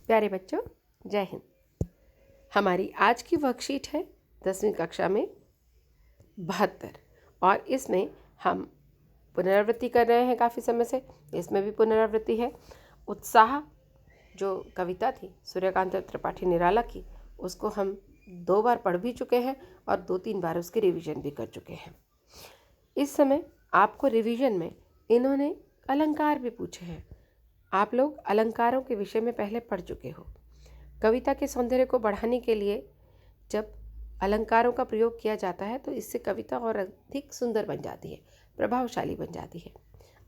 प्यारे बच्चों, जय हिंद। हमारी आज की वर्कशीट है 10वीं कक्षा में 72 और इसमें हम पुनरावृत्ति कर रहे हैं काफ़ी समय से। इसमें भी पुनरावृत्ति है। उत्साह जो कविता थी सूर्यकांत त्रिपाठी निराला की, उसको हम 2 बार पढ़ भी चुके हैं और 2-3 बार उसकी रिवीजन भी कर चुके हैं। इस समय आपको रिवीजन में इन्होंने अलंकार भी पूछे हैं। आप लोग अलंकारों के विषय में पहले पढ़ चुके हो। कविता के सौंदर्य को बढ़ाने के लिए जब अलंकारों का प्रयोग किया जाता है तो इससे कविता और अधिक सुंदर बन जाती है, प्रभावशाली बन जाती है।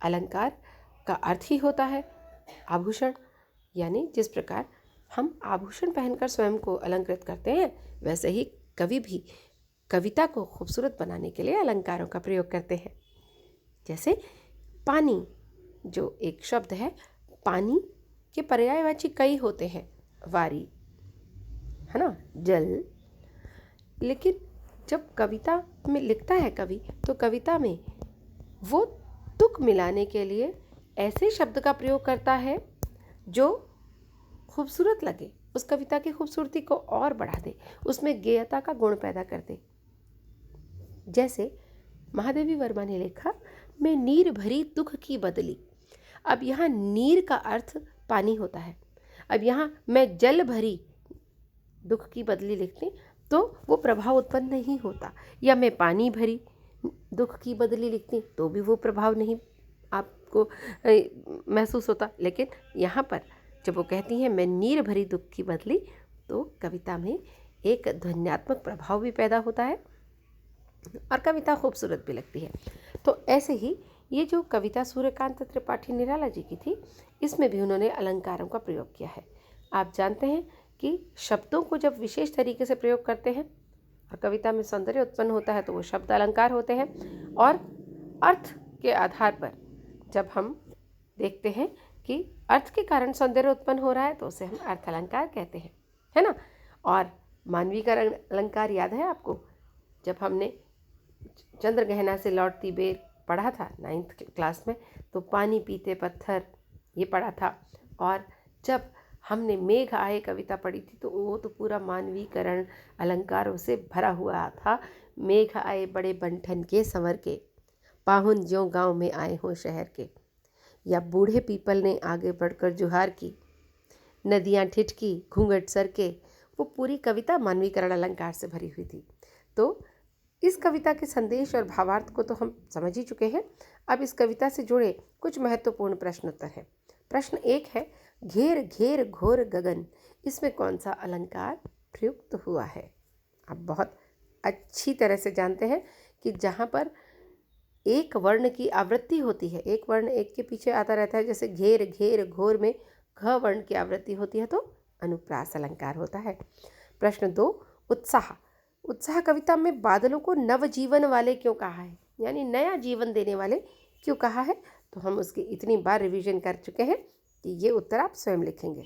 अलंकार का अर्थ ही होता है आभूषण, यानी जिस प्रकार हम आभूषण पहनकर स्वयं को अलंकृत करते हैं, वैसे ही कवि भी कविता को खूबसूरत बनाने के लिए अलंकारों का प्रयोग करते हैं। जैसे पानी जो एक शब्द है, पानी के पर्यायवाची कई होते हैं, वारी है ना, जल। लेकिन जब कविता में लिखता है कवि, तो कविता में वो तुक मिलाने के लिए ऐसे शब्द का प्रयोग करता है जो खूबसूरत लगे, उस कविता की खूबसूरती को और बढ़ा दे, उसमें गेयता का गुण पैदा कर दे। जैसे महादेवी वर्मा ने लिखा, मैं नीर भरी दुख की बदली। अब यहाँ नीर का अर्थ पानी होता है। अब यहाँ मैं जल भरी दुख की बदली लिखती तो वो प्रभाव उत्पन्न नहीं होता, या मैं पानी भरी दुख की बदली लिखती तो भी वो प्रभाव नहीं आपको महसूस होता। लेकिन यहाँ पर जब वो कहती हैं मैं नीर भरी दुख की बदली, तो कविता में एक ध्वन्यात्मक प्रभाव भी पैदा होता है और कविता खूबसूरत भी लगती है। तो ऐसे ही ये जो कविता सूर्यकांत त्रिपाठी निराला जी की थी, इसमें भी उन्होंने अलंकारों का प्रयोग किया है। आप जानते हैं कि शब्दों को जब विशेष तरीके से प्रयोग करते हैं और कविता में सौंदर्य उत्पन्न होता है तो वो शब्द अलंकार होते हैं, और अर्थ के आधार पर जब हम देखते हैं कि अर्थ के कारण सौंदर्य उत्पन्न हो रहा है तो उसे हम अर्थ अलंकार कहते हैं, है ना। और मानवीकरण अलंकार याद है आपको, जब हमने चंद्रगहना से लौटती बेर पढ़ा था 9th क्लास में, तो पानी पीते पत्थर ये पढ़ा था। और जब हमने मेघ आए कविता पढ़ी थी तो वो तो पूरा मानवीकरण अलंकारों से भरा हुआ था। मेघ आए बड़े बंठन के संवर के, पाहुन ज्यों गांव में आए हों शहर के, या बूढ़े पीपल ने आगे बढ़कर जुहार की, नदियाँ ठिठकी घूंघट सर के। वो पूरी कविता मानवीकरण अलंकार से भरी हुई थी। तो इस कविता के संदेश और भावार्थ को तो हम समझ ही चुके हैं। अब इस कविता से जुड़े कुछ महत्वपूर्ण प्रश्न उत्तर हैं। प्रश्न 1 है, घेर घेर घोर गगन, इसमें कौन सा अलंकार प्रयुक्त हुआ है? आप बहुत अच्छी तरह से जानते हैं कि जहाँ पर एक वर्ण की आवृत्ति होती है, एक वर्ण एक के पीछे आता रहता है, जैसे घेर घेर घोर में घ वर्ण की आवृत्ति होती है तो अनुप्रास अलंकार होता है। प्रश्न 2, उत्साह। उत्साह कविता में बादलों को नवजीवन वाले क्यों कहा है, यानी नया जीवन देने वाले क्यों कहा है? तो हम उसकी इतनी बार रिवीजन कर चुके हैं कि ये उत्तर आप स्वयं लिखेंगे।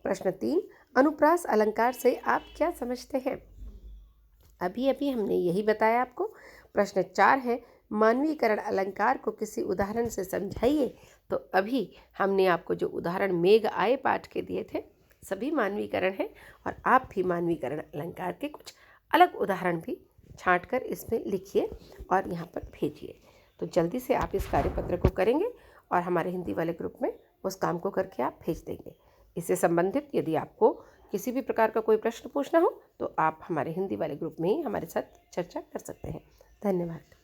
प्रश्न 3, अनुप्रास अलंकार से आप क्या समझते हैं? अभी अभी हमने यही बताया आपको। प्रश्न 4 है, मानवीकरण अलंकार को किसी उदाहरण से समझाइए। तो अभी हमने आपको जो उदाहरण मेघ आए पाठ के दिए थे, सभी मानवीकरण हैं, और आप भी मानवीकरण अलंकार के कुछ अलग उदाहरण भी छांट कर इसमें लिखिए और यहाँ पर भेजिए। तो जल्दी से आप इस कार्यपत्र को करेंगे और हमारे हिंदी वाले ग्रुप में उस काम को करके आप भेज देंगे। इससे संबंधित यदि आपको किसी भी प्रकार का कोई प्रश्न पूछना हो तो आप हमारे हिंदी वाले ग्रुप में ही हमारे साथ चर्चा कर सकते हैं। धन्यवाद।